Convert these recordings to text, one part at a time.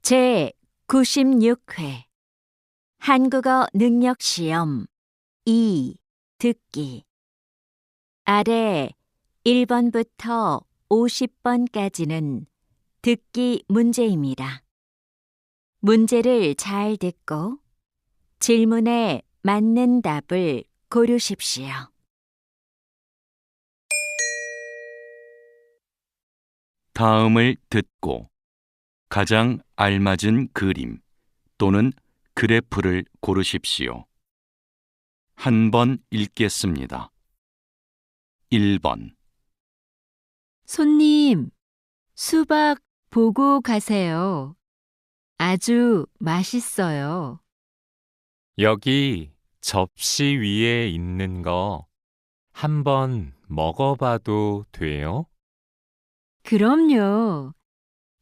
제96회 한국어 능력시험 2 듣기 아래 1번부터 50번까지는 듣기 문제입니다. 문제를 잘 듣고 질문에 맞는 답을 고르십시오. 다음을 듣고 가장 알맞은 그림 또는 그래프를 고르십시오. 한 번 읽겠습니다. 1번 손님, 수박 보고 가세요. 아주 맛있어요. 여기 접시 위에 있는 거 한번 먹어봐도 돼요? 그럼요.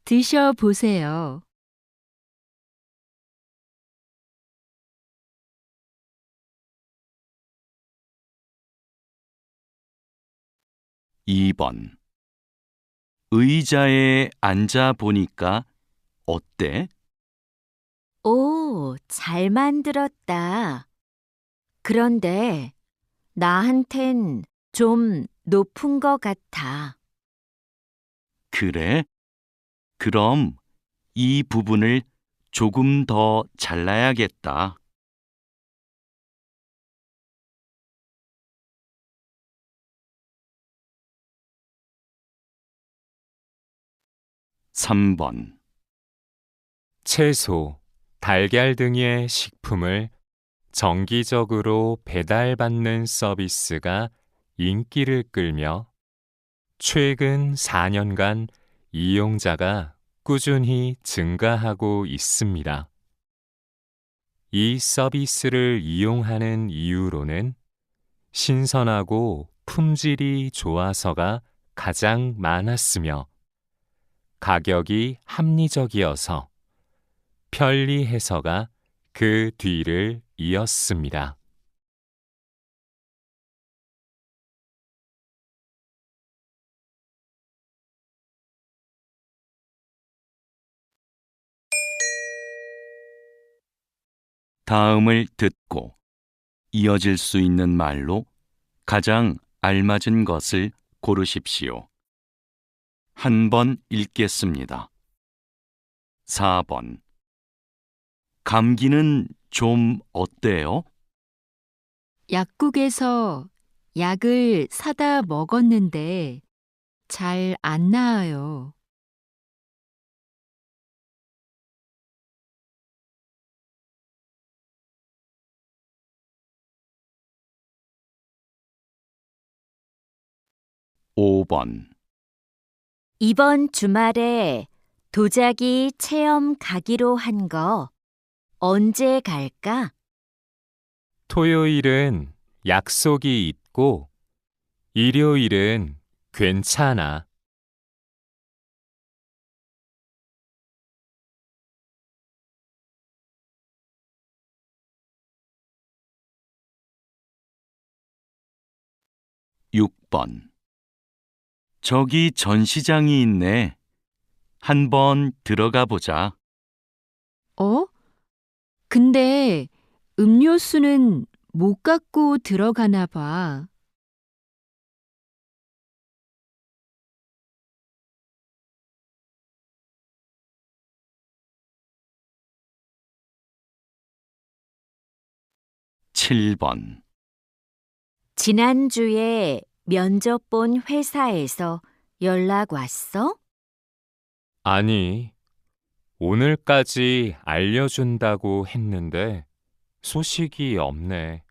드셔보세요. 2번 의자에 앉아 보니까 어때? 오, 잘 만들었다. 그런데 나한텐 좀 높은 것 같아. 그래? 그럼 이 부분을 조금 더 잘라야겠다. 3번 채소, 달걀 등의 식품을 정기적으로 배달받는 서비스가 인기를 끌며 최근 4년간 이용자가 꾸준히 증가하고 있습니다. 이 서비스를 이용하는 이유로는 신선하고 품질이 좋아서가 가장 많았으며 가격이 합리적이어서 편리해서가 그 뒤를 이었습니다. 다음을 듣고 이어질 수 있는 말로 가장 알맞은 것을 고르십시오. 한 번 읽겠습니다. 4번 감기는 좀 어때요? 약국에서 약을 사다 먹었는데 잘 안 나아요. 5번 이번 주말에 도자기 체험 가기로 한 거 언제 갈까? 토요일은 약속이 있고 일요일은 괜찮아. 6번 저기 전시장이 있네. 한번 들어가 보자. 어? 근데 음료수는 못 갖고 들어가나 봐. 7번 지난주에 면접 본 회사에서 연락 왔어? 아니, 오늘까지 알려준다고 했는데 소식이 없네.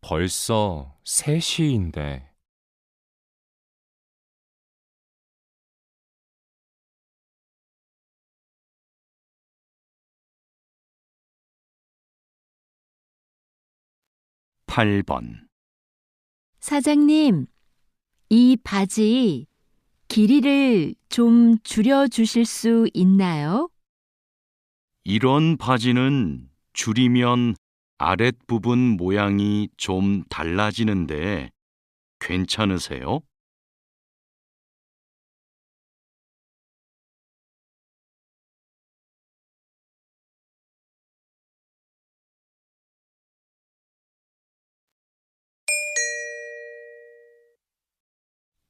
벌써 3시인데. 8번 사장님, 이 바지 길이를 좀 줄여주실 수 있나요? 이런 바지는 줄이면 아랫부분 모양이 좀 달라지는데 괜찮으세요?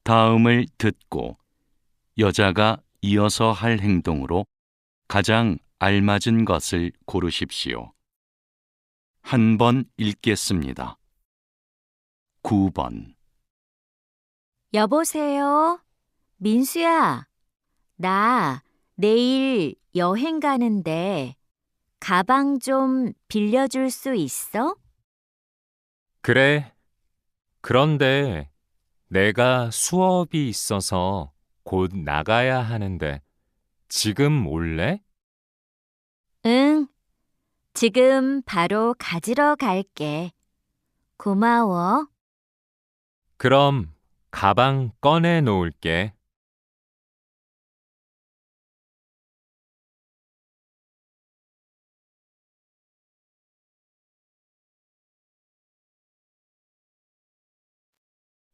다음을 듣고 여자가 이어서 할 행동으로 가장 알맞은 것을 고르십시오. 한 번 읽겠습니다. 9번. 여보세요? 민수야, 나 내일 여행 가는데 가방 좀 빌려줄 수 있어? 그래. 그런데 내가 수업이 있어서 곧 나가야 하는데 지금 올래? 응, 지금 바로 가지러 갈게. 고마워. 그럼 가방 꺼내 놓을게.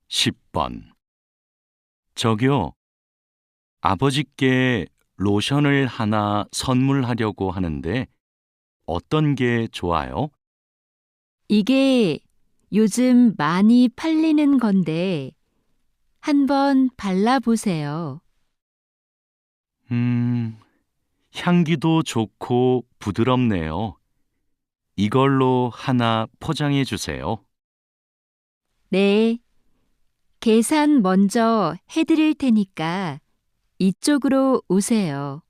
10번. 저기요, 아버지께 로션을 하나 선물하려고 하는데 어떤 게 좋아요? 이게 요즘 많이 팔리는 건데 한번 발라보세요. 향기도 좋고 부드럽네요. 이걸로 하나 포장해 주세요. 네, 계산 먼저 해드릴 테니까 이쪽으로 오세요.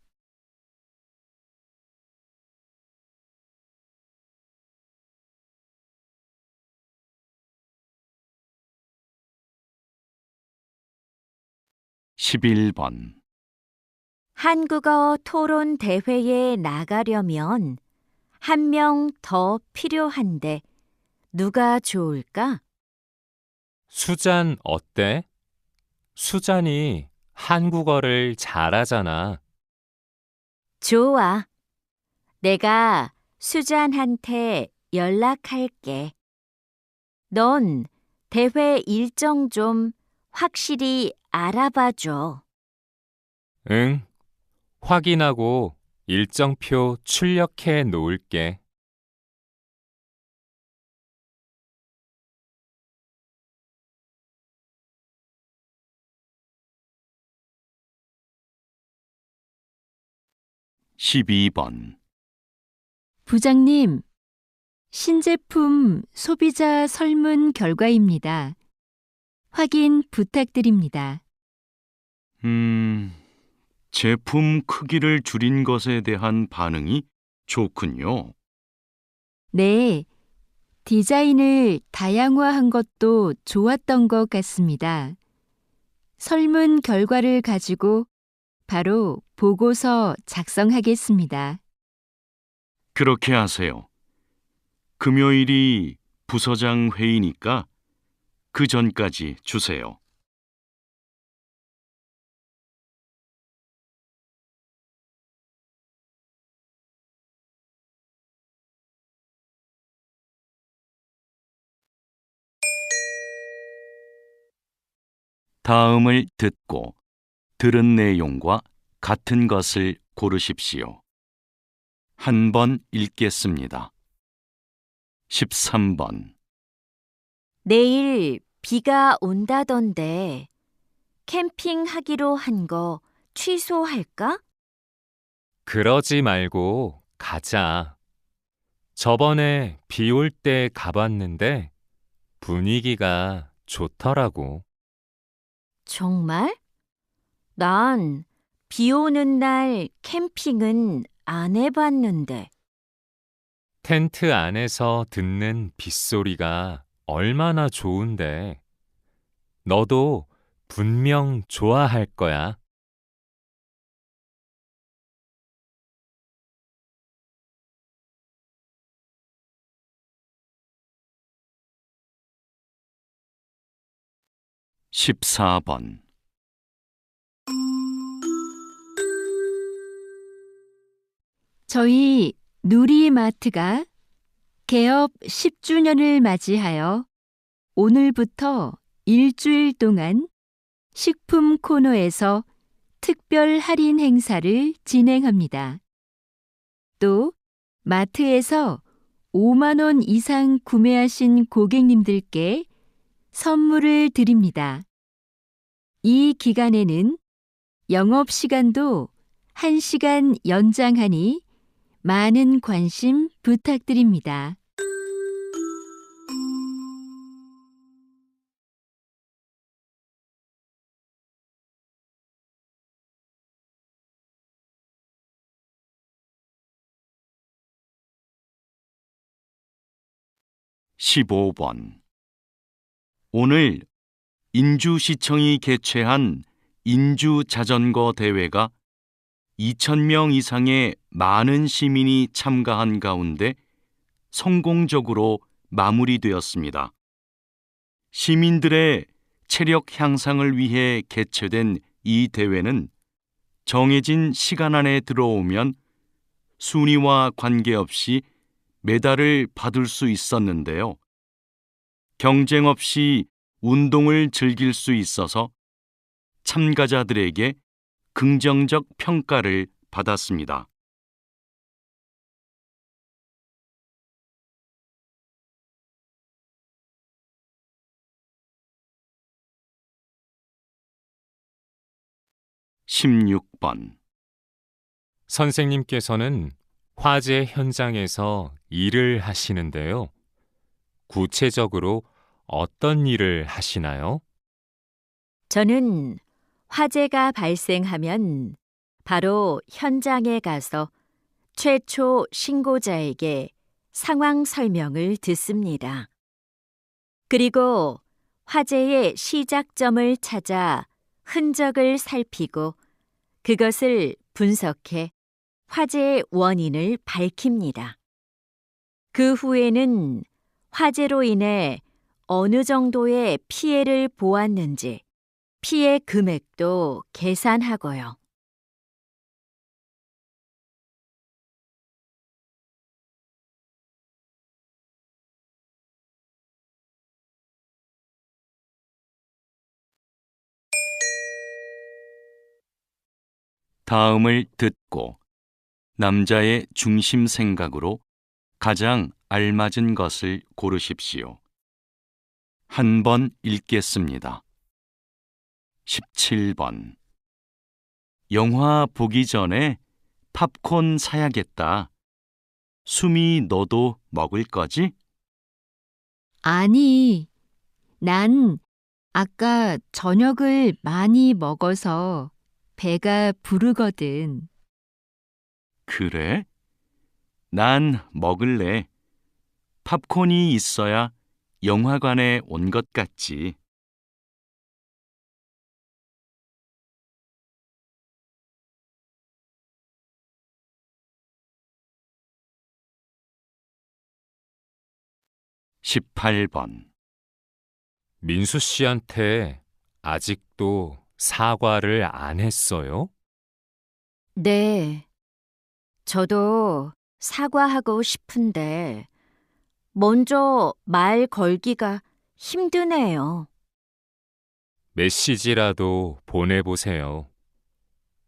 (11번) 한국어 토론 대회에 나가려면 한 명 더 필요한데 누가 좋을까? 수잔 어때? 수잔이 한국어를 잘하잖아. 좋아. 내가 수잔한테 연락할게. 넌 대회 일정 좀 확실히 알아봐 줘. 응. 확인하고 일정표 출력해 놓을게. 12번. 부장님, 신제품 소비자 설문 결과입니다. 확인 부탁드립니다. 제품 크기를 줄인 것에 대한 반응이 좋군요. 네, 디자인을 다양화한 것도 좋았던 것 같습니다. 설문 결과를 가지고 바로 보고서 작성하겠습니다. 그렇게 하세요. 금요일이 부서장 회의니까 그 전까지 주세요. 다음을 듣고 들은 내용과 같은 것을 고르십시오. 한 번 읽겠습니다. 13번. 내일 비가 온다던데 캠핑하기로 한 거 취소할까? 그러지 말고 가자. 저번에 비 올 때 가봤는데 분위기가 좋더라고. 정말? 난 비 오는 날 캠핑은 안 해봤는데. 텐트 안에서 듣는 빗소리가 얼마나 좋은데. 너도 분명 좋아할 거야. 14번. 저희 누리마트가 개업 10주년을 맞이하여 오늘부터 일주일 동안 식품 코너에서 특별 할인 행사를 진행합니다. 또 마트에서 5만 원 이상 구매하신 고객님들께 선물을 드립니다. 이 기간에는 영업시간도 1시간 연장하니 많은 관심 부탁드립니다. 십오 번 오늘 인주시청이 개최한 인주자전거 대회가 2,000명 이상의 많은 시민이 참가한 가운데 성공적으로 마무리되었습니다. 시민들의 체력 향상을 위해 개최된 이 대회는 정해진 시간 안에 들어오면 순위와 관계없이 메달을 받을 수 있었는데요. 경쟁 없이 운동을 즐길 수 있어서 참가자들에게 긍정적 평가를 받았습니다. 십육 번 선생님께서는 화재 현장에서 일을 하시는데요. 구체적으로 어떤 일을 하시나요? 저는 화재가 발생하면 바로 현장에 가서 최초 신고자에게 상황 설명을 듣습니다. 그리고 화재의 시작점을 찾아 흔적을 살피고 그것을 분석해 화재의 원인을 밝힙니다. 그 후에는 화재로 인해 어느 정도의 피해를 보았는지 피해 금액도 계산하고요. 다음을 듣고 남자의 중심 생각으로 가장 알맞은 것을 고르십시오. 한 번 읽겠습니다. 17번 영화 보기 전에 팝콘 사야겠다. 수미 너도 먹을 거지? 아니, 난 아까 저녁을 많이 먹어서 배가 부르거든. 그래? 난 먹을래. 팝콘이 있어야 영화관에 온 것 같지. 십팔 번 민수 씨한테 아직도 사과를 안 했어요? 네, 저도 사과하고 싶은데 먼저 말 걸기가 힘드네요. 메시지라도 보내보세요.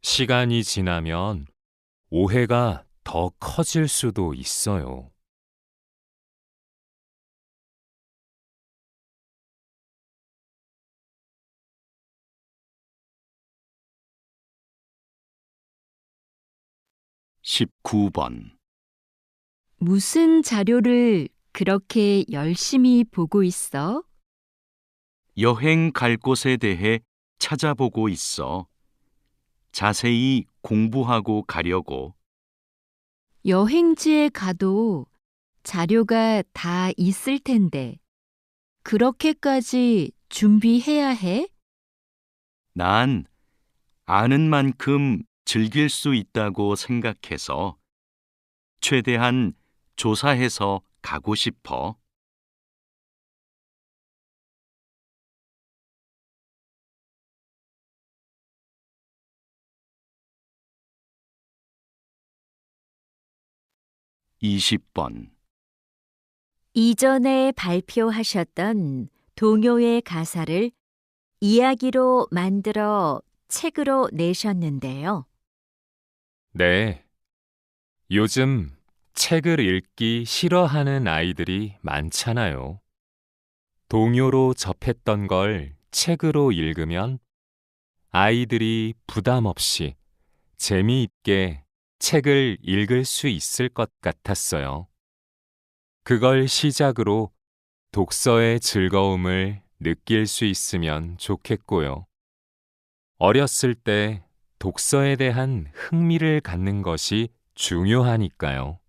시간이 지나면 오해가 더 커질 수도 있어요. 십구 번 무슨 자료를 그렇게 열심히 보고 있어? 여행 갈 곳에 대해 찾아보고 있어. 자세히 공부하고 가려고. 여행지에 가도 자료가 다 있을 텐데, 그렇게까지 준비해야 해? 난 아는 만큼 즐길 수 있다고 생각해서 최대한 조사해서 가고 싶어. 이십 번 이전에 발표하셨던 동요의 가사를 이야기로 만들어 책으로 내셨는데요. 네. 요즘 책을 읽기 싫어하는 아이들이 많잖아요. 동요로 접했던 걸 책으로 읽으면 아이들이 부담 없이 재미있게 책을 읽을 수 있을 것 같았어요. 그걸 시작으로 독서의 즐거움을 느낄 수 있으면 좋겠고요. 어렸을 때 독서에 대한 흥미를 갖는 것이 중요하니까요.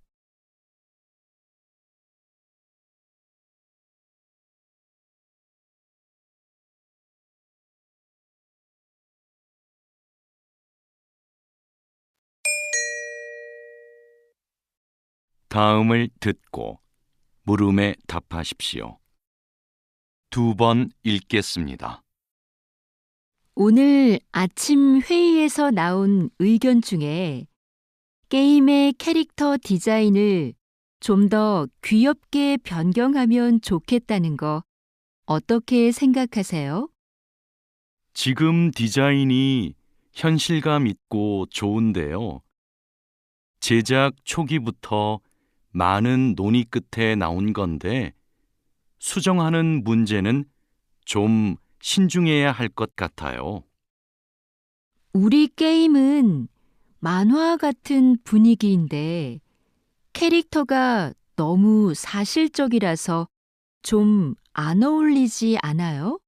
다음을 듣고 물음에 답하십시오. 2번 읽겠습니다. 오늘 아침 회의에서 나온 의견 중에 게임의 캐릭터 디자인을 좀 더 귀엽게 변경하면 좋겠다는 거 어떻게 생각하세요? 지금 디자인이 현실감 있고 좋은데요. 제작 초기부터 많은 논의 끝에 나온 건데 수정하는 문제는 좀 신중해야 할 것 같아요. 우리 게임은 만화 같은 분위기인데 캐릭터가 너무 사실적이라서 좀 안 어울리지 않아요?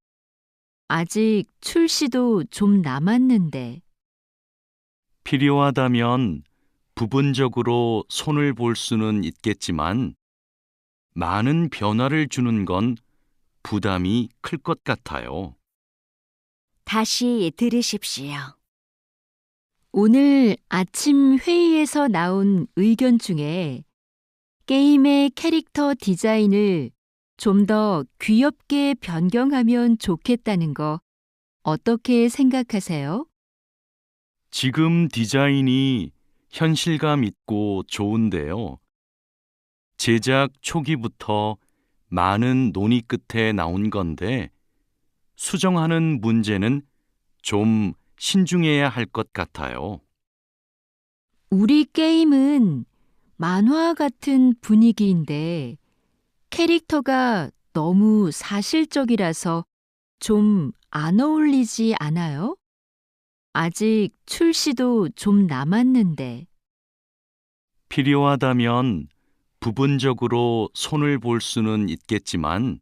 아직 출시도 좀 남았는데. 필요하다면 부분적으로 손을 볼 수는 있겠지만 많은 변화를 주는 건 부담이 클 것 같아요. 다시 들으십시오. 오늘 아침 회의에서 나온 의견 중에 게임의 캐릭터 디자인을 좀 더 귀엽게 변경하면 좋겠다는 거 어떻게 생각하세요? 지금 디자인이 현실감 있고 좋은데요. 제작 초기부터 많은 논의 끝에 나온 건데 수정하는 문제는 좀 신중해야 할 것 같아요. 우리 게임은 만화 같은 분위기인데 캐릭터가 너무 사실적이라서 좀 안 어울리지 않아요? 아직 출시도 좀 남았는데. 필요하다면 부분적으로 손을 볼 수는 있겠지만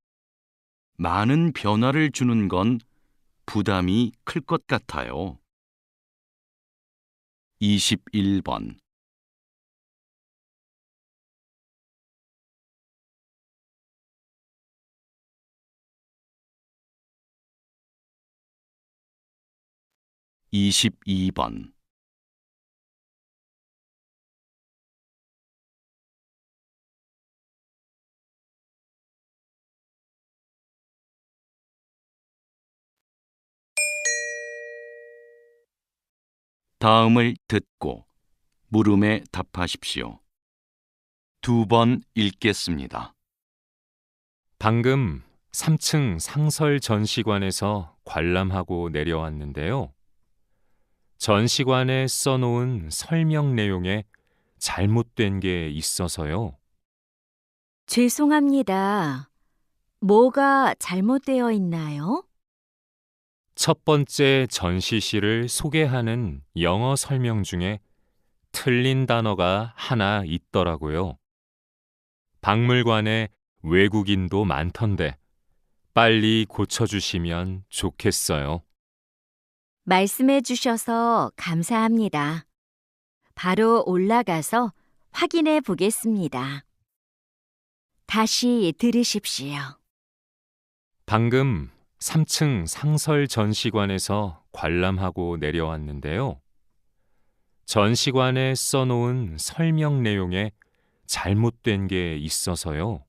많은 변화를 주는 건 부담이 클 것 같아요. 21번. (22번) 다음을 듣고 물음에 답하십시오. 2번 읽겠습니다. 방금 3층 상설 전시관에서 관람하고 내려왔는데요. 전시관에 써놓은 설명 내용에 잘못된 게 있어서요. 죄송합니다. 뭐가 잘못되어 있나요? 첫 번째 전시실을 소개하는 영어 설명 중에 틀린 단어가 하나 있더라고요. 박물관에 외국인도 많던데 빨리 고쳐주시면 좋겠어요. 말씀해 주셔서 감사합니다. 바로 올라가서 확인해 보겠습니다. 다시 들으십시오. 방금 3층 상설 전시관에서 관람하고 내려왔는데요. 전시관에 써놓은 설명 내용에 잘못된 게 있어서요.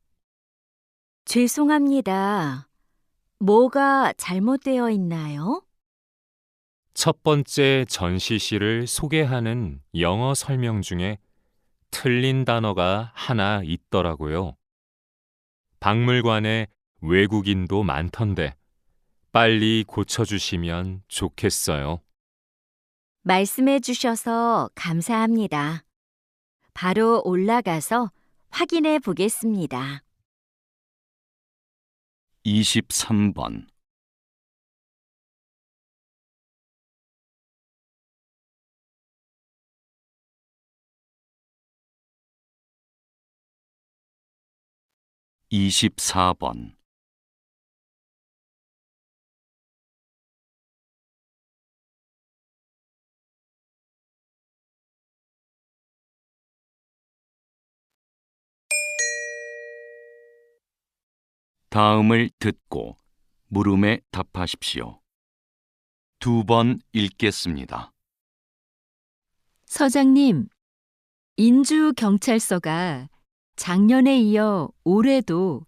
죄송합니다. 뭐가 잘못되어 있나요? 첫 번째 전시실을 소개하는 영어 설명 중에 틀린 단어가 하나 있더라고요. 박물관에 외국인도 많던데 빨리 고쳐주시면 좋겠어요. 말씀해 주셔서 감사합니다. 바로 올라가서 확인해 보겠습니다. 23번 24번. 다음을 듣고 물음에 답하십시오. 2번 읽겠습니다. 서장님, 인주경찰서가 작년에 이어 올해도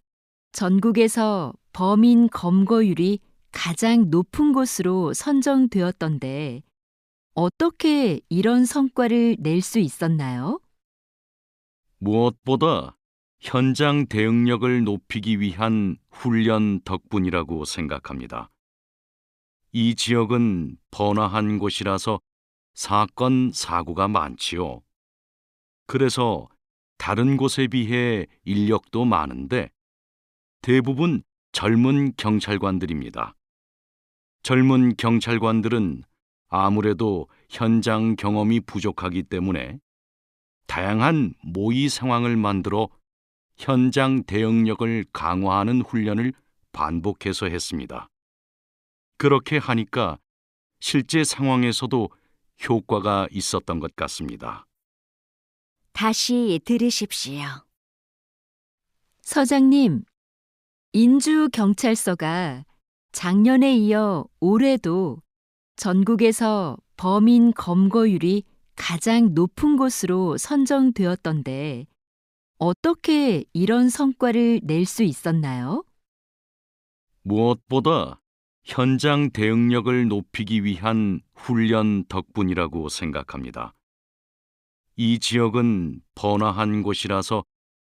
전국에서 범인 검거율이 가장 높은 곳으로 선정되었던데 어떻게 이런 성과를 낼 수 있었나요? 무엇보다 현장 대응력을 높이기 위한 훈련 덕분이라고 생각합니다. 이 지역은 번화한 곳이라서 사건, 사고가 많지요. 그래서 다른 곳에 비해 인력도 많은데 대부분 젊은 경찰관들입니다. 젊은 경찰관들은 아무래도 현장 경험이 부족하기 때문에 다양한 모의 상황을 만들어 현장 대응력을 강화하는 훈련을 반복해서 했습니다. 그렇게 하니까 실제 상황에서도 효과가 있었던 것 같습니다. 다시 들으십시오. 서장님, 인주경찰서가 작년에 이어 올해도 전국에서 범인 검거율이 가장 높은 곳으로 선정되었던데 어떻게 이런 성과를 낼 수 있었나요? 무엇보다 현장 대응력을 높이기 위한 훈련 덕분이라고 생각합니다. 이 지역은 번화한 곳이라서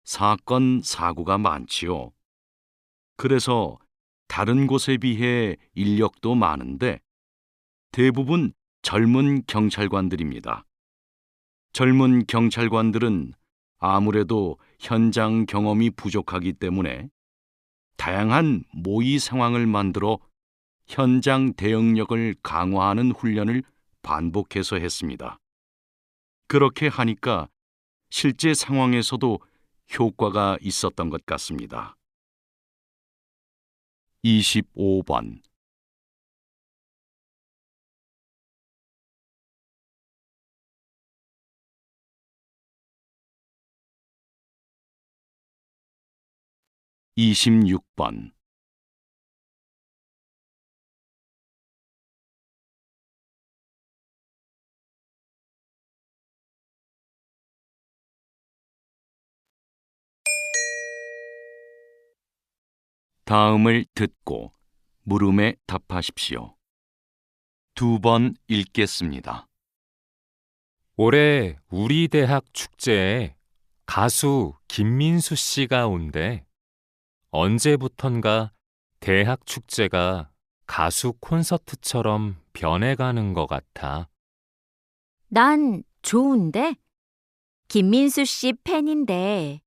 사건, 사고가 많지요. 그래서 다른 곳에 비해 인력도 많은데 대부분 젊은 경찰관들입니다. 젊은 경찰관들은 아무래도 현장 경험이 부족하기 때문에 다양한 모의 상황을 만들어 현장 대응력을 강화하는 훈련을 반복해서 했습니다. 그렇게 하니까 실제 상황에서도 효과가 있었던 것 같습니다. 25번. (26번) 다음을 듣고 물음에 답하십시오. 2번 읽겠습니다. 올해 우리 대학 축제에 가수 김민수 씨가 온대. 언제부턴가 대학 축제가 가수 콘서트처럼 변해가는 것 같아. 난 좋은데? 김민수 씨 팬인데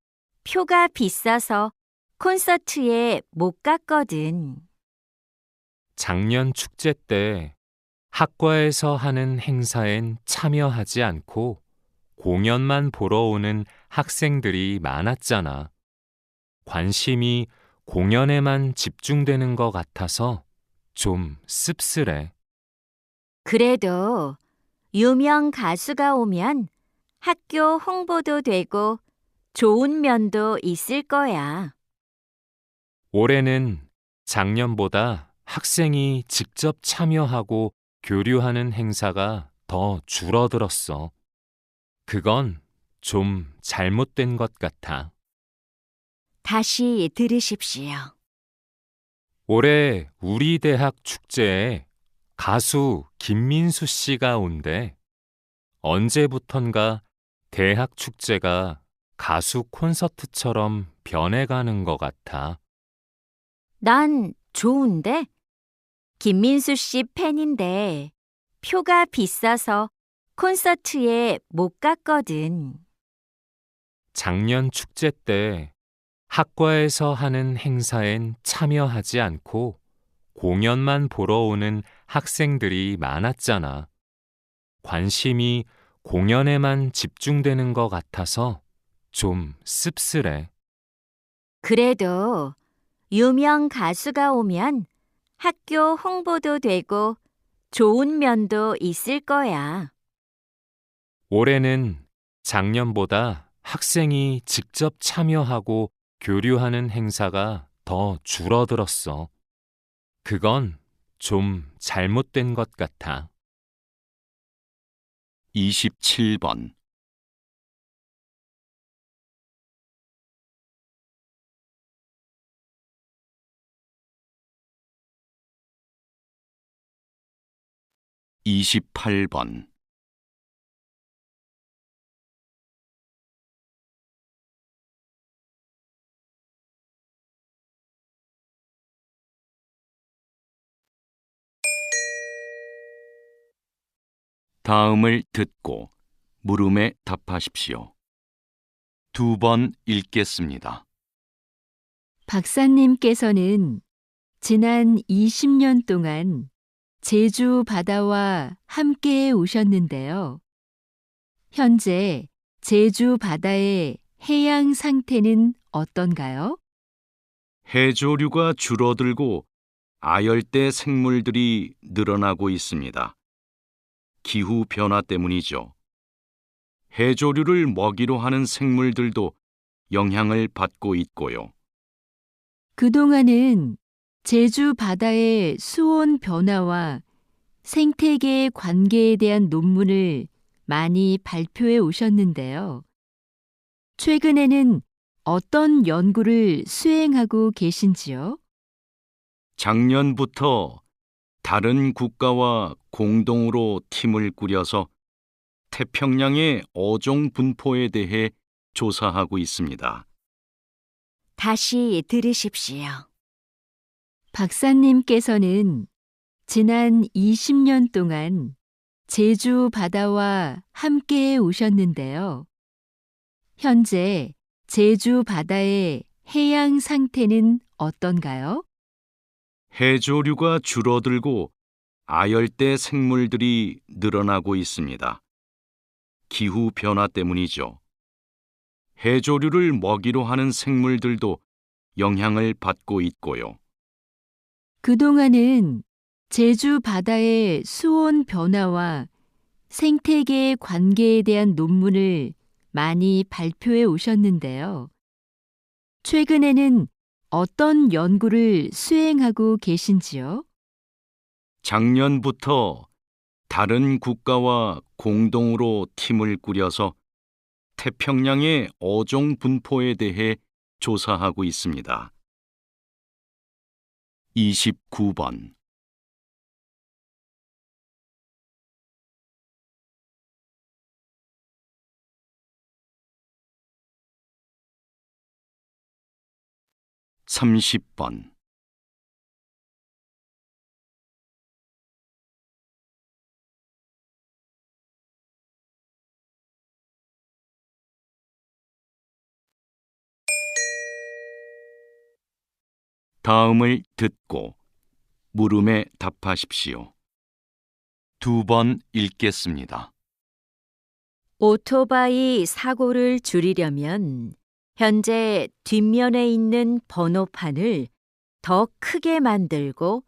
표가 비싸서 콘서트에 못 갔거든. 작년 축제 때 학과에서 하는 행사엔 참여하지 않고 공연만 보러 오는 학생들이 많았잖아. 관심이 공연에만 집중되는 것 같아서 좀 씁쓸해. 그래도 유명 가수가 오면 학교 홍보도 되고 좋은 면도 있을 거야. 올해는 작년보다 학생이 직접 참여하고 교류하는 행사가 더 줄어들었어. 그건 좀 잘못된 것 같아. 다시 들으십시오. 올해 우리 대학 축제에 가수 김민수 씨가 온대. 언제부턴가 대학 축제가 가수 콘서트처럼 변해가는 것 같아. 난 좋은데? 김민수 씨 팬인데 표가 비싸서 콘서트에 못 갔거든. 작년 축제 때 학과에서 하는 행사엔 참여하지 않고 공연만 보러 오는 학생들이 많았잖아. 관심이 공연에만 집중되는 것 같아서 좀 씁쓸해. 그래도 유명 가수가 오면 학교 홍보도 되고 좋은 면도 있을 거야. 올해는 작년보다 학생이 직접 참여하고 교류하는 행사가 더 줄어들었어. 그건 좀 잘못된 것 같아. 27번. 28번. '다음을 듣고 물음에 답하십시오. 2번 읽겠습니다. 박사님께서는 지난 20년 동안 제주 바다와 함께 오셨는데요. 현재 제주 바다의 해양 상태는 어떤가요? 해조류가 줄어들고 아열대 생물들이 늘어나고 있습니다. 기후 변화 때문이죠. 해조류를 먹이로 하는 생물들도 영향을 받고 있고요. 그동안은 제주 바다의 수온 변화와 생태계 관계에 대한 논문을 많이 발표해 오셨는데요. 최근에는 어떤 연구를 수행하고 계신지요? 작년부터 다른 국가와 공동으로 팀을 꾸려서 태평양의 어종 분포에 대해 조사하고 있습니다. 다시 들으십시오. 박사님께서는 지난 20년 동안 제주 바다와 함께 오셨는데요. 현재 제주 바다의 해양 상태는 어떤가요? 해조류가 줄어들고 아열대 생물들이 늘어나고 있습니다. 기후 변화 때문이죠. 해조류를 먹이로 하는 생물들도 영향을 받고 있고요. 그동안은 제주 바다의 수온 변화와 생태계 관계에 대한 논문을 많이 발표해 오셨는데요. 최근에는 어떤 연구를 수행하고 계신지요? 작년부터 다른 국가와 공동으로 팀을 꾸려서 태평양의 어종 분포에 대해 조사하고 있습니다. 29번. 30번. '다음을 듣고 물음에 답하십시오. 2번 읽겠습니다. 오토바이 사고를 줄이려면 현재 뒷면에 있는 번호판을 더 크게 만들고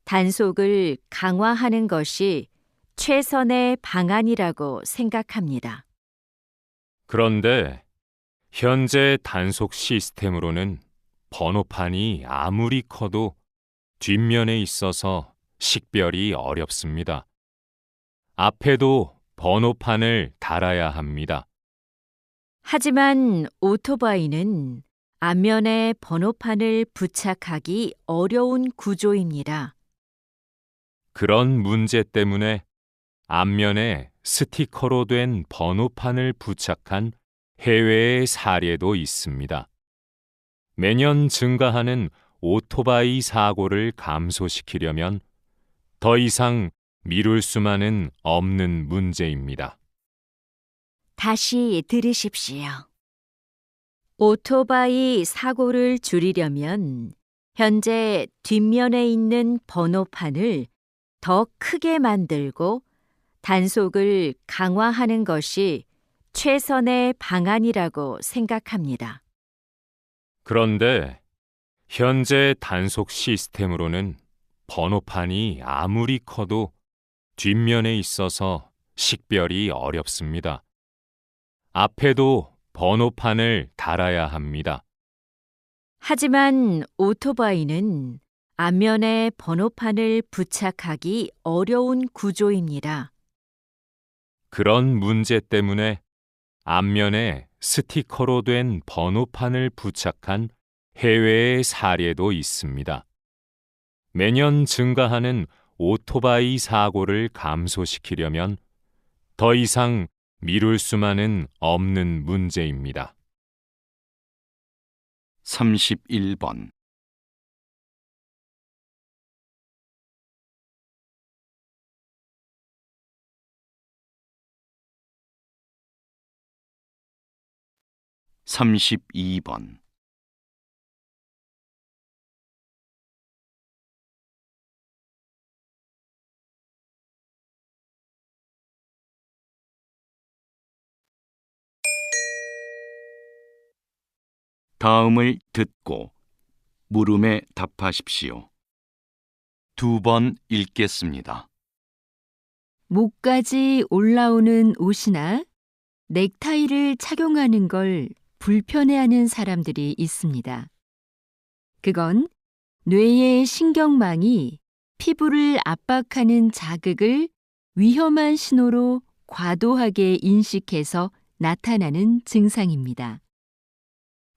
단속을 강화하는 것이 최선의 방안이라고 생각합니다. 그런데 현재 단속 시스템으로는 번호판이 아무리 커도 뒷면에 있어서 식별이 어렵습니다. 앞에도 번호판을 달아야 합니다. 하지만 오토바이는 앞면에 번호판을 부착하기 어려운 구조입니다. 그런 문제 때문에 앞면에 스티커로 된 번호판을 부착한 해외의 사례도 있습니다. 매년 증가하는 오토바이 사고를 감소시키려면 더 이상 미룰 수만은 없는 문제입니다. 다시 들으십시오. 오토바이 사고를 줄이려면 현재 뒷면에 있는 번호판을 더 크게 만들고 단속을 강화하는 것이 최선의 방안이라고 생각합니다. 그런데 현재 단속 시스템으로는 번호판이 아무리 커도 뒷면에 있어서 식별이 어렵습니다. 앞에도 번호판을 달아야 합니다. 하지만 오토바이는 앞면에 번호판을 부착하기 어려운 구조입니다. 그런 문제 때문에 앞면에 스티커로 된 번호판을 부착한 해외의 사례도 있습니다. 매년 증가하는 오토바이 사고를 감소시키려면 더 이상 미룰 수만은 없는 문제입니다. 31번. 삼십이 번. 다음을 듣고 물음에 답하십시오. 2번 읽겠습니다. 목까지 올라오는 옷이나 넥타이를 착용하는 걸 불편해하는 사람들이 있습니다. 그건 뇌의 신경망이 피부를 압박하는 자극을 위험한 신호로 과도하게 인식해서 나타나는 증상입니다.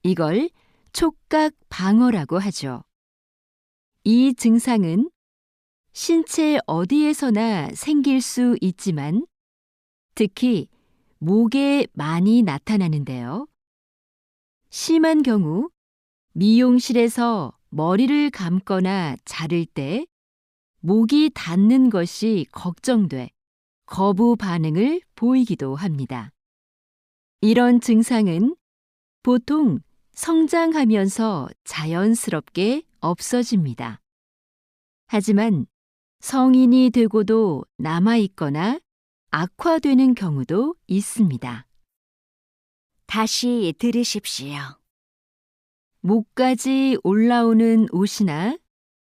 이걸 촉각 방어라고 하죠. 이 증상은 신체 어디에서나 생길 수 있지만 특히 목에 많이 나타나는데요. 심한 경우 미용실에서 머리를 감거나 자를 때 목이 닿는 것이 걱정돼 거부 반응을 보이기도 합니다. 이런 증상은 보통 성장하면서 자연스럽게 없어집니다. 하지만 성인이 되고도 남아있거나 악화되는 경우도 있습니다. 다시 들으십시오. 목까지 올라오는 옷이나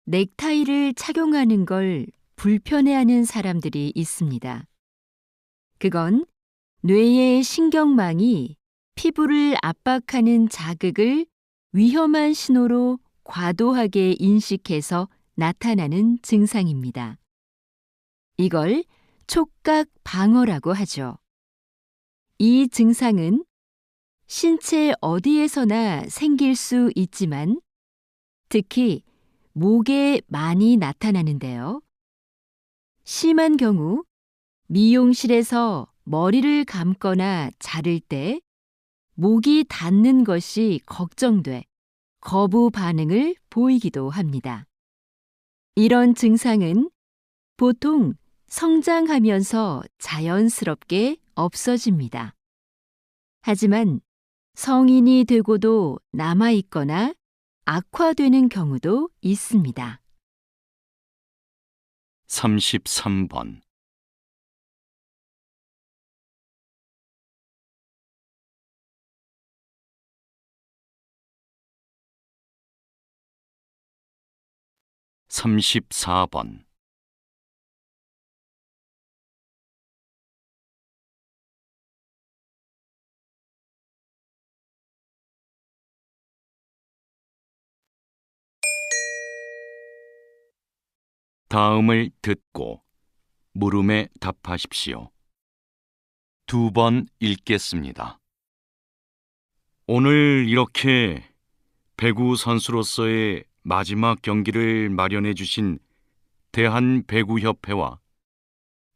넥타이를 착용하는 걸 불편해하는 사람들이 있습니다. 그건 뇌의 신경망이 피부를 압박하는 자극을 위험한 신호로 과도하게 인식해서 나타나는 증상입니다. 이걸 촉각 방어라고 하죠. 이 증상은 신체 어디에서나 생길 수 있지만 특히 목에 많이 나타나는데요. 심한 경우 미용실에서 머리를 감거나 자를 때 목이 닿는 것이 걱정돼 거부 반응을 보이기도 합니다. 이런 증상은 보통 성장하면서 자연스럽게 없어집니다. 하지만 성인이 되고도 남아있거나 악화되는 경우도 있습니다. 33번. 삼십사 번. 다음을 듣고 물음에 답하십시오. 2번 읽겠습니다. 오늘 이렇게 배구 선수로서의 마지막 경기를 마련해 주신 대한배구협회와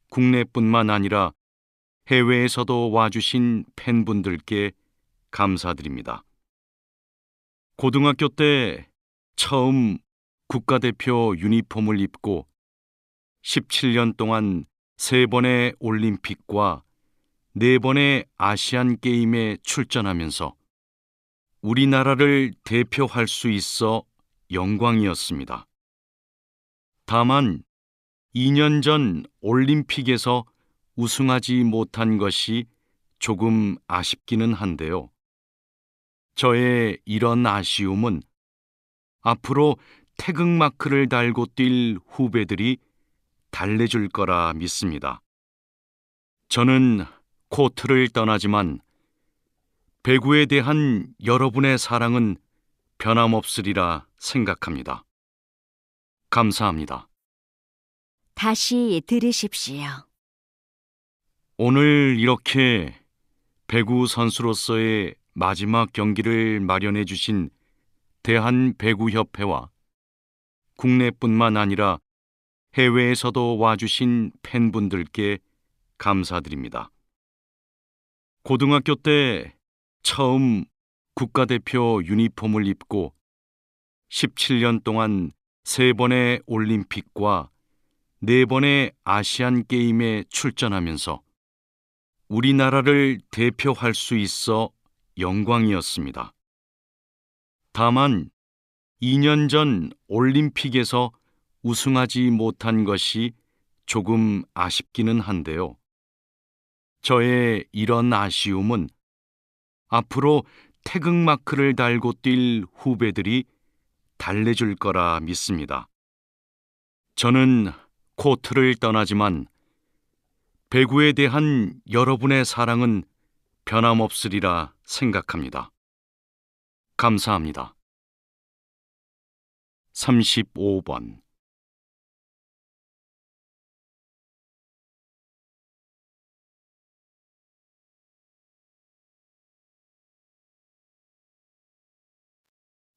국내뿐만 아니라 해외에서도 와주신 팬분들께 감사드립니다. 고등학교 때 처음 국가대표 유니폼을 입고 17년 동안 3번의 올림픽과 4번의 아시안 게임에 출전하면서 우리나라를 대표할 수 있어 영광이었습니다. 다만 2년 전 올림픽에서 우승하지 못한 것이 조금 아쉽기는 한데요. 저의 이런 아쉬움은 앞으로 태극마크를 달고 뛸 후배들이 달래줄 거라 믿습니다. 저는 코트를 떠나지만 배구에 대한 여러분의 사랑은 변함없으리라 생각합니다. 감사합니다. 다시 들으십시오. 오늘 이렇게 배구 선수로서의 마지막 경기를 마련해 주신 대한배구협회와 국내뿐만 아니라 해외에서도 와주신 팬분들께 감사드립니다. 고등학교 때 처음 국가대표 유니폼을 입고 17년 동안 3번의 올림픽과 4번의 아시안 게임에 출전하면서 우리나라를 대표할 수 있어 영광이었습니다. 다만 2년 전 올림픽에서 우승하지 못한 것이 조금 아쉽기는 한데요. 저의 이런 아쉬움은 앞으로 태극마크를 달고 뛸 후배들이 달래줄 거라 믿습니다. 저는 코트를 떠나지만 배구에 대한 여러분의 사랑은 변함없으리라 생각합니다. 감사합니다. 35번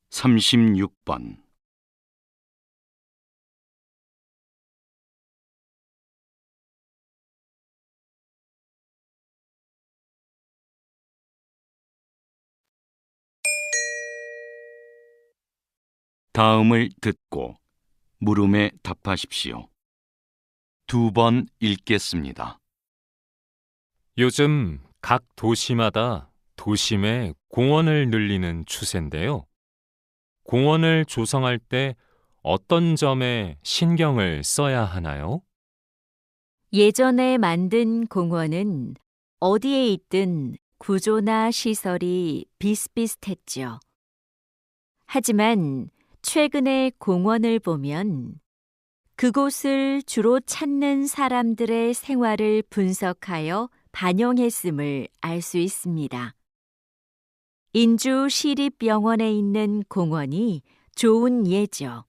삼십육 번 다음을 듣고 물음에 답하십시오. 2번 읽겠습니다. 요즘 각 도시마다 도심에 공원을 늘리는 추세인데요. 공원을 조성할 때 어떤 점에 신경을 써야 하나요? 예전에 만든 공원은 어디에 있든 구조나 시설이 비슷비슷했죠. 하지만 최근의 공원을 보면 그곳을 주로 찾는 사람들의 생활을 분석하여 반영했음을 알 수 있습니다. 인주 시립병원에 있는 공원이 좋은 예죠.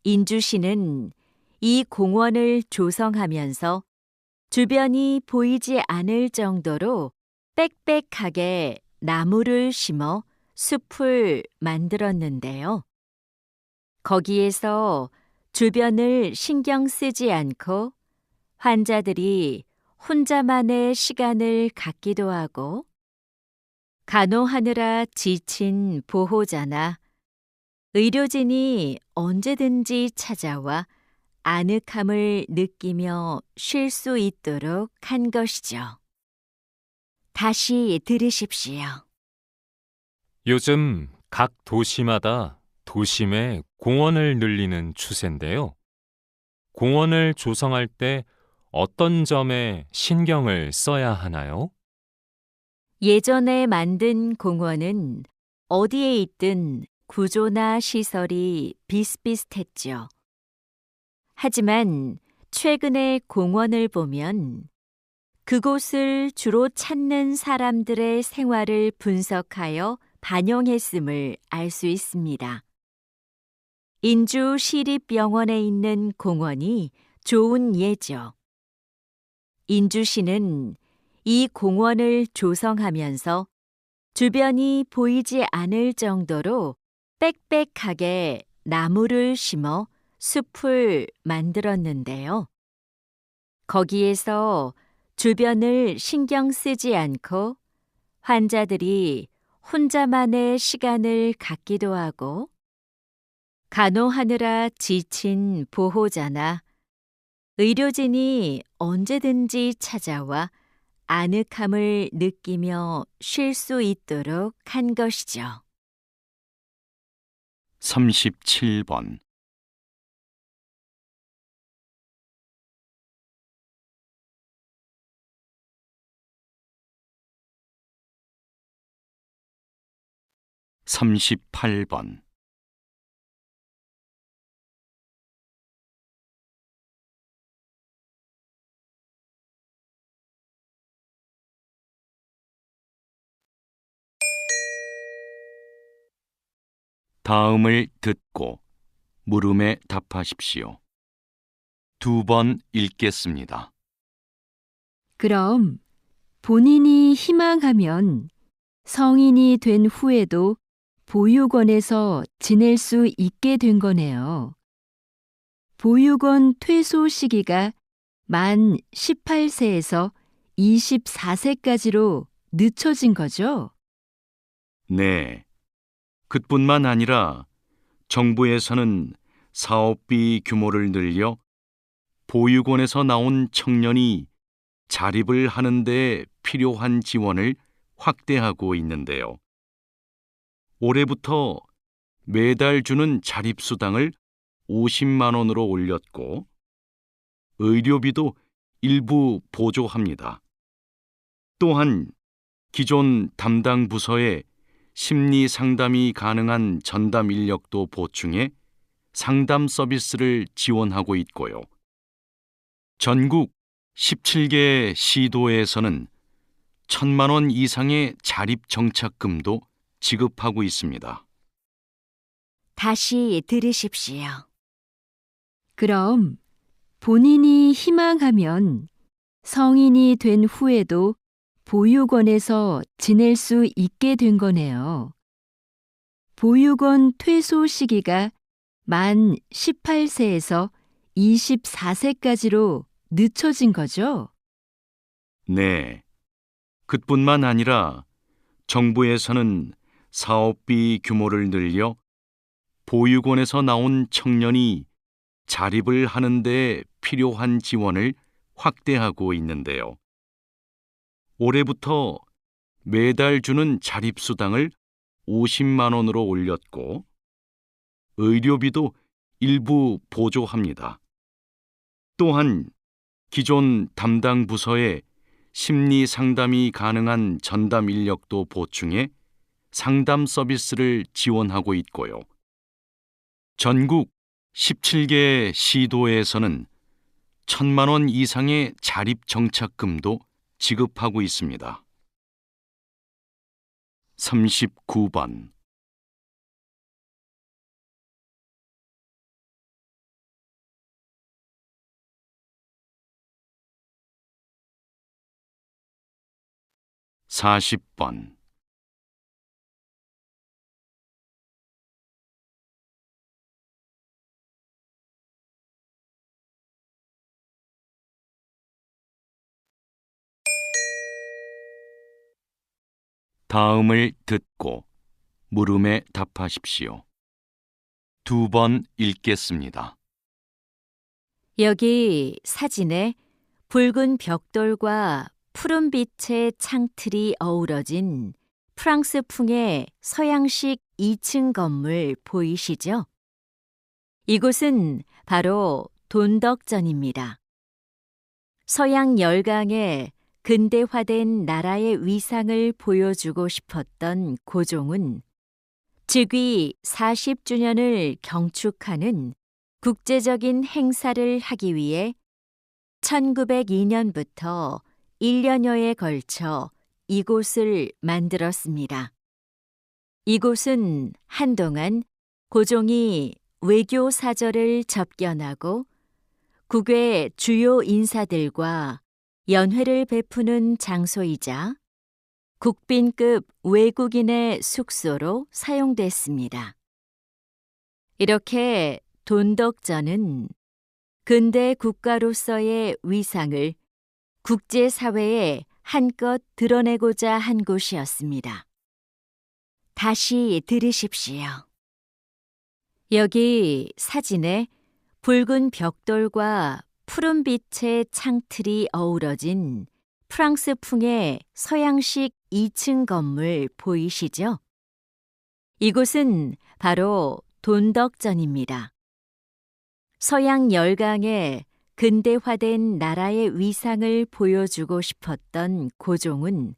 인주시는 이 공원을 조성하면서 주변이 보이지 않을 정도로 빽빽하게 나무를 심어 숲을 만들었는데요. 거기에서 주변을 신경 쓰지 않고 환자들이 혼자만의 시간을 갖기도 하고 간호하느라 지친 보호자나 의료진이 언제든지 찾아와 아늑함을 느끼며 쉴 수 있도록 한 것이죠. 다시 들으십시오. 요즘 각 도시마다 도심에 공원을 늘리는 추세인데요. 공원을 조성할 때 어떤 점에 신경을 써야 하나요? 예전에 만든 공원은 어디에 있든 구조나 시설이 비슷비슷했죠. 하지만 최근의 공원을 보면 그곳을 주로 찾는 사람들의 생활을 분석하여 반영했음을 알 수 있습니다. 인주 시립병원에 있는 공원이 좋은 예죠. 인주시는 이 공원을 조성하면서 주변이 보이지 않을 정도로 빽빽하게 나무를 심어 숲을 만들었는데요. 거기에서 주변을 신경 쓰지 않고 환자들이 혼자만의 시간을 갖기도 하고 간호하느라 지친 보호자나 의료진이 언제든지 찾아와 아늑함을 느끼며 쉴 수 있도록 한 것이죠. 37번 38번. 다음을 듣고 물음에 답하십시오. 2번 읽겠습니다. 그럼 본인이 희망하면 성인이 된 후에도 보육원에서 지낼 수 있게 된 거네요. 보육원 퇴소 시기가 만 18세에서 24세까지로 늦춰진 거죠? 네. 그뿐만 아니라 정부에서는 사업비 규모를 늘려 보육원에서 나온 청년이 자립을 하는 데 필요한 지원을 확대하고 있는데요. 올해부터 매달 주는 자립수당을 50만 원으로 올렸고 의료비도 일부 보조합니다. 또한 기존 담당 부서에 심리 상담이 가능한 전담 인력도 보충해 상담 서비스를 지원하고 있고요. 전국 17개 시도에서는 1,000만 원 이상의 자립 정착금도 지급하고 있습니다. 다시 들으십시오. 그럼 본인이 희망하면 성인이 된 후에도 보육원에서 지낼 수 있게 된 거네요. 보육원 퇴소 시기가 만 18세에서 24세까지로 늦춰진 거죠? 네. 그뿐만 아니라 정부에서는 사업비 규모를 늘려 보육원에서 나온 청년이 자립을 하는 데 필요한 지원을 확대하고 있는데요. 올해부터 매달 주는 자립수당을 50만 원으로 올렸고 의료비도 일부 보조합니다. 또한 기존 담당 부서에 심리 상담이 가능한 전담 인력도 보충해 상담 서비스를 지원하고 있고요. 전국 17개 시도에서는 1,000만 원 이상의 자립 정착금도 지급하고 있습니다. 39번. (40번) 다음을 듣고 물음에 답하십시오. 2번 읽겠습니다. 여기 사진에 붉은 벽돌과 푸른 빛의 창틀이 어우러진 프랑스풍의 서양식 2층 건물 보이시죠? 이곳은 바로 돈덕전입니다. 서양 열강의 근대화된 나라의 위상을 보여주고 싶었던 고종은 즉위 40주년을 경축하는 국제적인 행사를 하기 위해 1902년부터 1년여에 걸쳐 이곳을 만들었습니다. 이곳은 한동안 고종이 외교 사절을 접견하고 국외 주요 인사들과 연회를 베푸는 장소이자 국빈급 외국인의 숙소로 사용됐습니다. 이렇게 돈덕전은 근대 국가로서의 위상을 국제사회에 한껏 드러내고자 한 곳이었습니다. 다시 들으십시오. 여기 사진에 붉은 벽돌과 푸른 빛의 창틀이 어우러진 프랑스풍의 서양식 2층 건물 보이시죠? 이곳은 바로 돈덕전입니다. 서양 열강의 근대화된 나라의 위상을 보여주고 싶었던 고종은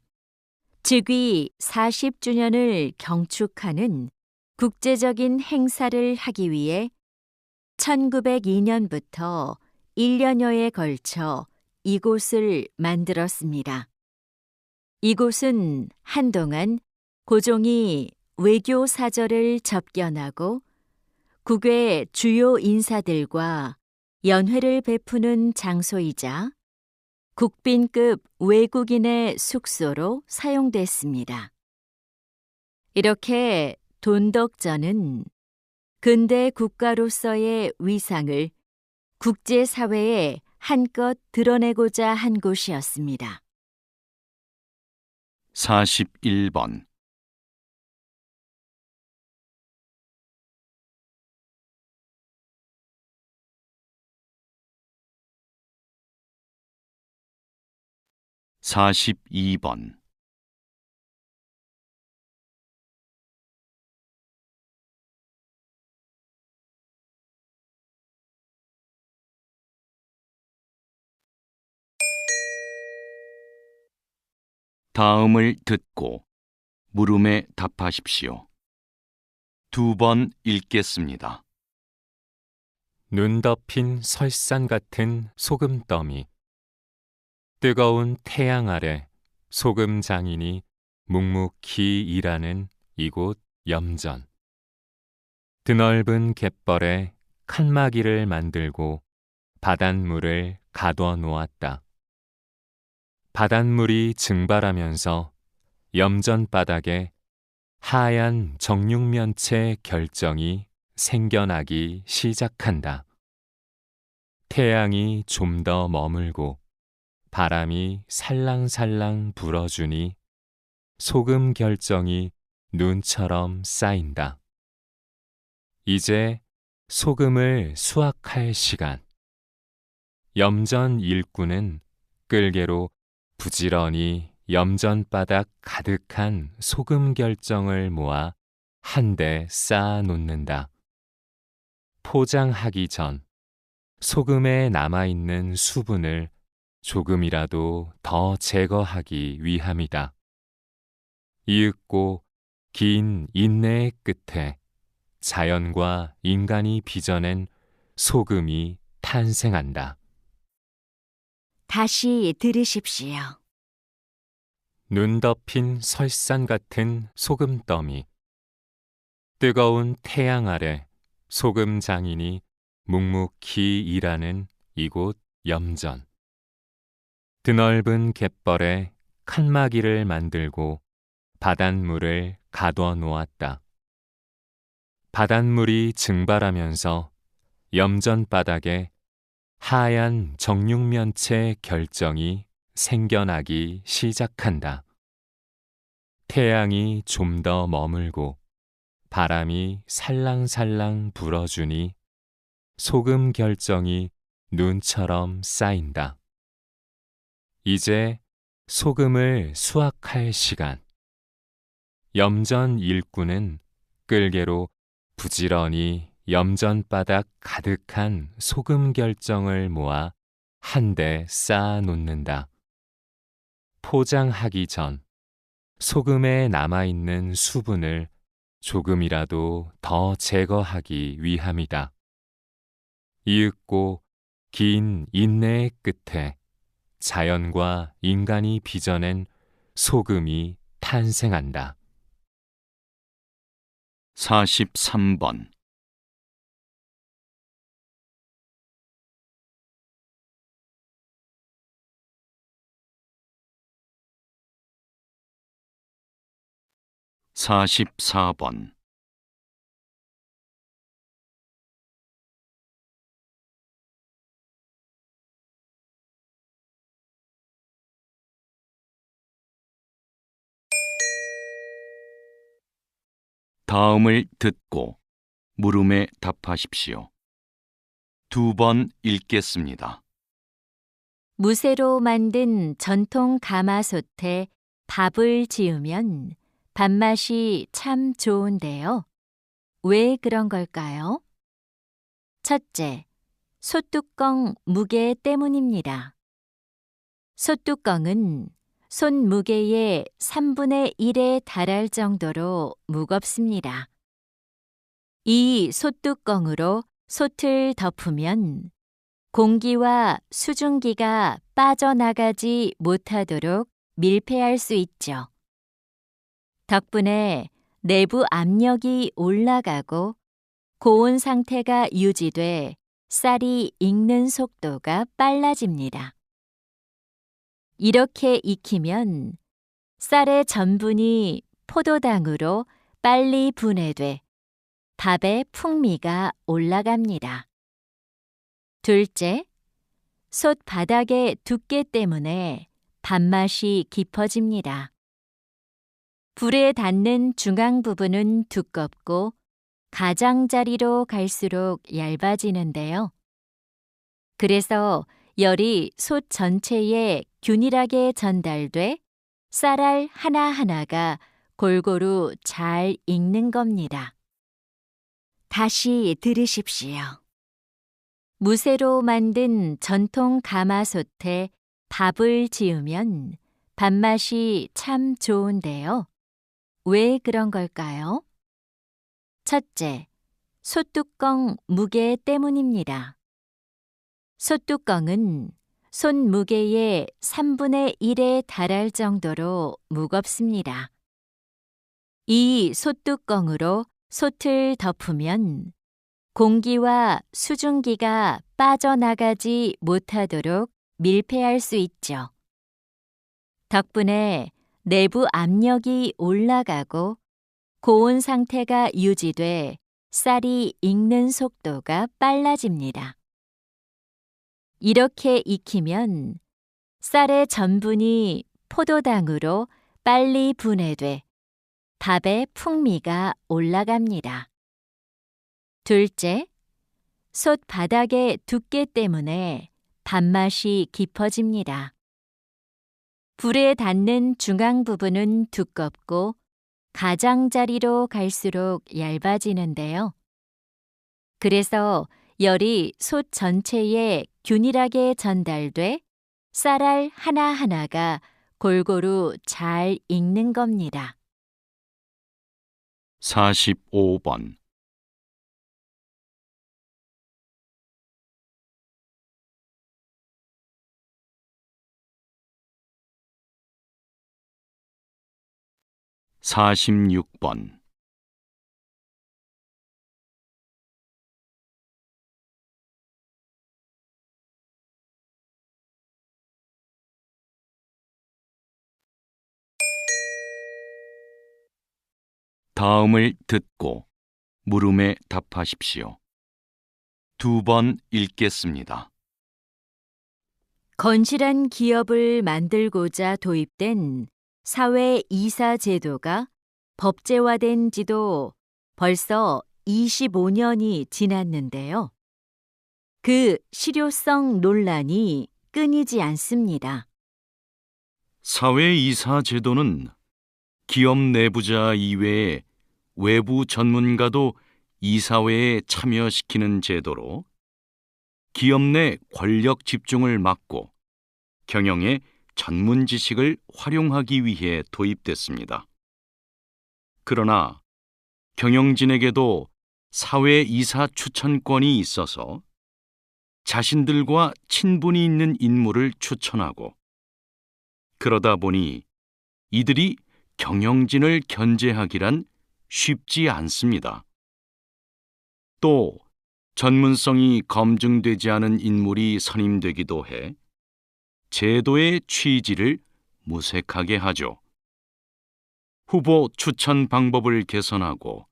즉위 40주년을 경축하는 국제적인 행사를 하기 위해 1902년부터 1년여에 걸쳐 이곳을 만들었습니다. 이곳은 한동안 고종이 외교 사절을 접견하고 국외 주요 인사들과 연회를 베푸는 장소이자 국빈급 외국인의 숙소로 사용됐습니다. 이렇게 돈덕전은 근대 국가로서의 위상을 국제사회에 한껏 드러내고자 한 곳이었습니다. 41번 42번 다음을 듣고 물음에 답하십시오. 2번 읽겠습니다. 눈 덮인 설산 같은 소금더미. 뜨거운 태양 아래 소금 장인이 묵묵히 일하는 이곳 염전. 드넓은 갯벌에 칸막이를 만들고 바닷물을 가둬 놓았다. 바닷물이 증발하면서 염전 바닥에 하얀 정육면체 결정이 생겨나기 시작한다. 태양이 좀 더 머물고 바람이 살랑살랑 불어주니 소금 결정이 눈처럼 쌓인다. 이제 소금을 수확할 시간. 염전 일꾼은 끌개로 부지런히 염전바닥 가득한 소금 결정을 모아 한데 쌓아 놓는다. 포장하기 전 소금에 남아있는 수분을 조금이라도 더 제거하기 위함이다. 이윽고 긴 인내의 끝에 자연과 인간이 빚어낸 소금이 탄생한다. 다시 들으십시오. 눈 덮인 설산 같은 소금더미. 뜨거운 태양 아래 소금 장인이 묵묵히 일하는 이곳 염전. 드넓은 갯벌에 칸막이를 만들고 바닷물을 가둬 놓았다. 바닷물이 증발하면서 염전 바닥에 하얀 정육면체 결정이 생겨나기 시작한다. 태양이 좀 더 머물고 바람이 살랑살랑 불어주니 소금 결정이 눈처럼 쌓인다. 이제 소금을 수확할 시간. 염전 일꾼은 끌개로 부지런히 염전바닥 가득한 소금 결정을 모아 한데 쌓아 놓는다. 포장하기 전 소금에 남아있는 수분을 조금이라도 더 제거하기 위함이다. 이윽고 긴 인내의 끝에 자연과 인간이 빚어낸 소금이 탄생한다. 43번 44번 다음을 듣고 물음에 답하십시오. 2번 읽겠습니다. 무쇠로 만든 전통 가마솥에 밥을 지으면 밥맛이 참 좋은데요. 왜 그런 걸까요? 첫째, 솥뚜껑 무게 때문입니다. 솥뚜껑은 손 무게의 3분의 1에 달할 정도로 무겁습니다. 이 솥뚜껑으로 솥을 덮으면 공기와 수증기가 빠져나가지 못하도록 밀폐할 수 있죠. 덕분에 내부 압력이 올라가고 고온 상태가 유지돼 쌀이 익는 속도가 빨라집니다. 이렇게 익히면 쌀의 전분이 포도당으로 빨리 분해돼 밥의 풍미가 올라갑니다. 둘째, 솥 바닥의 두께 때문에 밥맛이 깊어집니다. 불에 닿는 중앙 부분은 두껍고 가장자리로 갈수록 얇아지는데요. 그래서 열이 솥 전체에 균일하게 전달돼 쌀알 하나하나가 골고루 잘 익는 겁니다. 다시 들으십시오. 무쇠로 만든 전통 가마솥에 밥을 지으면 밥맛이 참 좋은데요. 왜 그런 걸까요? 첫째, 솥뚜껑 무게 때문입니다. 솥뚜껑은 손 무게의 3분의 1에 달할 정도로 무겁습니다. 이 솥뚜껑으로 솥을 덮으면 공기와 수증기가 빠져나가지 못하도록 밀폐할 수 있죠. 덕분에 내부 압력이 올라가고 고온 상태가 유지돼 쌀이 익는 속도가 빨라집니다. 이렇게 익히면 쌀의 전분이 포도당으로 빨리 분해돼 밥의 풍미가 올라갑니다. 둘째, 솥 바닥의 두께 때문에 밥맛이 깊어집니다. 불에 닿는 중앙 부분은 두껍고 가장자리로 갈수록 얇아지는데요. 그래서 열이 솥 전체에 균일하게 전달돼 쌀알 하나하나가 골고루 잘 익는 겁니다. 45번. 사십육 번. 다음을 듣고 물음에 답하십시오. 2번 읽겠습니다. 건실한 기업을 만들고자 도입된 사회 이사 제도가 법제화된 지도 벌써 25년이 지났는데요. 그 실효성 논란이 끊이지 않습니다. 사회이사 제도는 기업 내부자 이외에 외부 전문가도 이사회에 참여시키는 제도로 기업 내 권력 집중을 막고 경영의 전문 지식을 활용하기 위해 도입됐습니다. 그러나 경영진에게도 사회이사 추천권이 있어서 자신들과 친분이 있는 인물을 추천하고 그러다 보니 이들이 경영진을 견제하기란 쉽지 않습니다. 또 전문성이 검증되지 않은 인물이 선임되기도 해 제도의 취지를 무색하게 하죠. 후보 추천 방법을 개선하고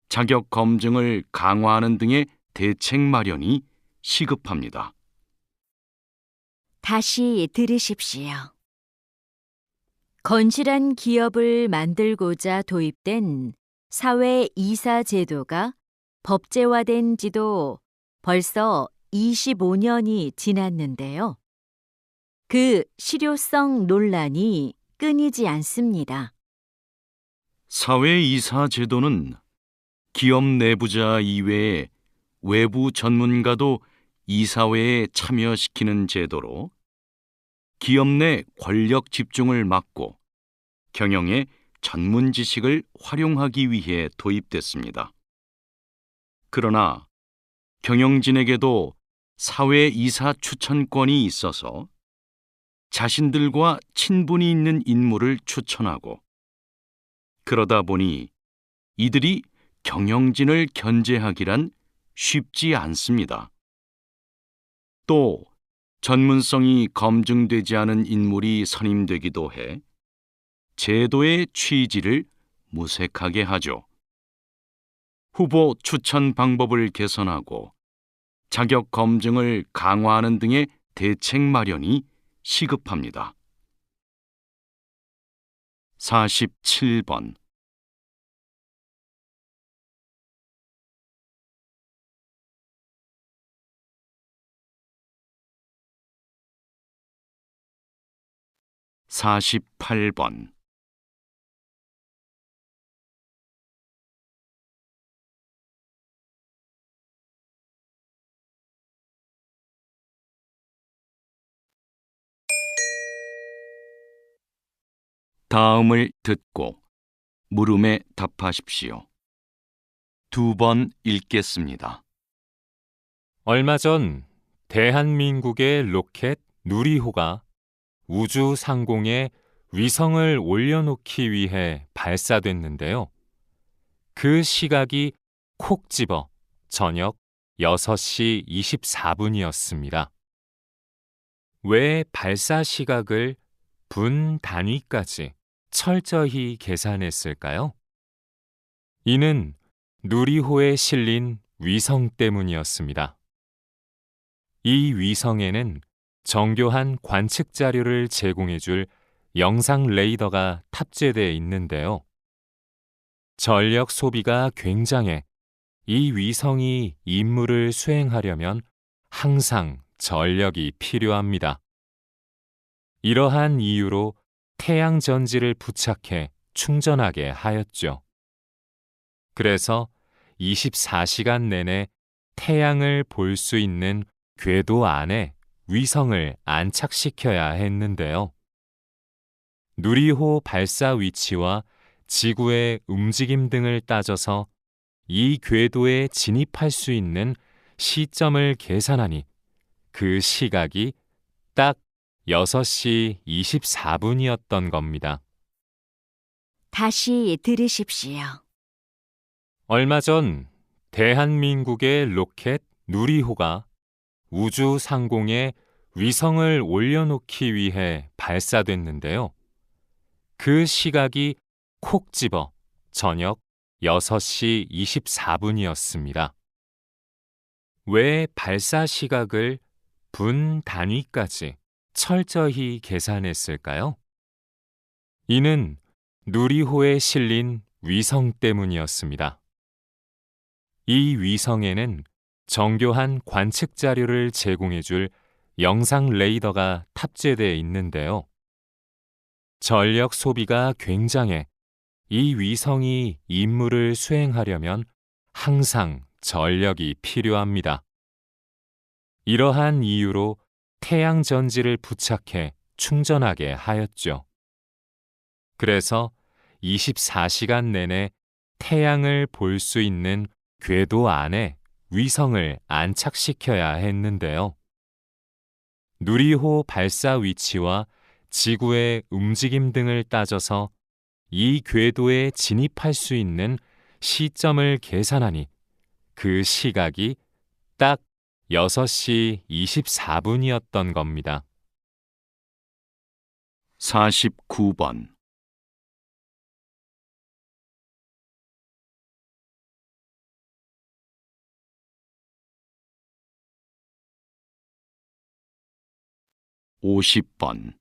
자격 검증을 강화하는 등의 대책 마련이 시급합니다. 다시 들으십시오. 건실한 기업을 만들고자 도입된 사회 이사 제도가 법제화된 지도 벌써 25년이 지났는데요. 그 실효성 논란이 끊이지 않습니다. 사회이사 제도는 기업 내부자 이외에 외부 전문가도 이사회에 참여시키는 제도로 기업 내 권력 집중을 막고 경영의 전문 지식을 활용하기 위해 도입됐습니다. 그러나 경영진에게도 사회이사 추천권이 있어서 자신들과 친분이 있는 인물을 추천하고, 그러다 보니 이들이 경영진을 견제하기란 쉽지 않습니다. 또 전문성이 검증되지 않은 인물이 선임되기도 해 제도의 취지를 무색하게 하죠. 후보 추천 방법을 개선하고 자격 검증을 강화하는 등의 대책 마련이 시급합니다. 47번. (48번) 다음을 듣고 물음에 답하십시오. 2번 읽겠습니다. 얼마 전 대한민국의 로켓 누리호가 우주 상공에 위성을 올려놓기 위해 발사됐는데요. 그 시각이 콕 집어 저녁 6시 24분이었습니다. 왜 발사 시각을 분 단위까지 철저히 계산했을까요? 이는 누리호에 실린 위성 때문이었습니다. 이 위성에는 정교한 관측 자료를 제공해줄 영상 레이더가 탑재되어 있는데요. 전력 소비가 굉장해 이 위성이 임무를 수행하려면 항상 전력이 필요합니다. 이러한 이유로 태양 전지를 부착해 충전하게 하였죠. 그래서 24시간 내내 태양을 볼 수 있는 궤도 안에 위성을 안착시켜야 했는데요. 누리호 발사 위치와 지구의 움직임 등을 따져서 이 궤도에 진입할 수 있는 시점을 계산하니 그 시각이 딱 6시 24분이었던 겁니다. 다시 들으십시오. 얼마 전 대한민국의 로켓 누리호가 우주 상공에 위성을 올려놓기 위해 발사됐는데요. 그 시각이 콕 집어 저녁 6시 24분이었습니다. 왜 발사 시각을 분 단위까지 철저히 계산했을까요? 이는 누리호에 실린 위성 때문이었습니다. 이 위성에는 정교한 관측 자료를 제공해줄 영상 레이더가 탑재되어 있는데요. 전력 소비가 굉장해 이 위성이 임무를 수행하려면 항상 전력이 필요합니다. 이러한 이유로 태양 전지를 부착해 충전하게 하였죠. 그래서 24시간 내내 태양을 볼 수 있는 궤도 안에 위성을 안착시켜야 했는데요. 누리호 발사 위치와 지구의 움직임 등을 따져서 이 궤도에 진입할 수 있는 시점을 계산하니 그 시각이 딱 6시 24분이었던 겁니다. 49번. (50번)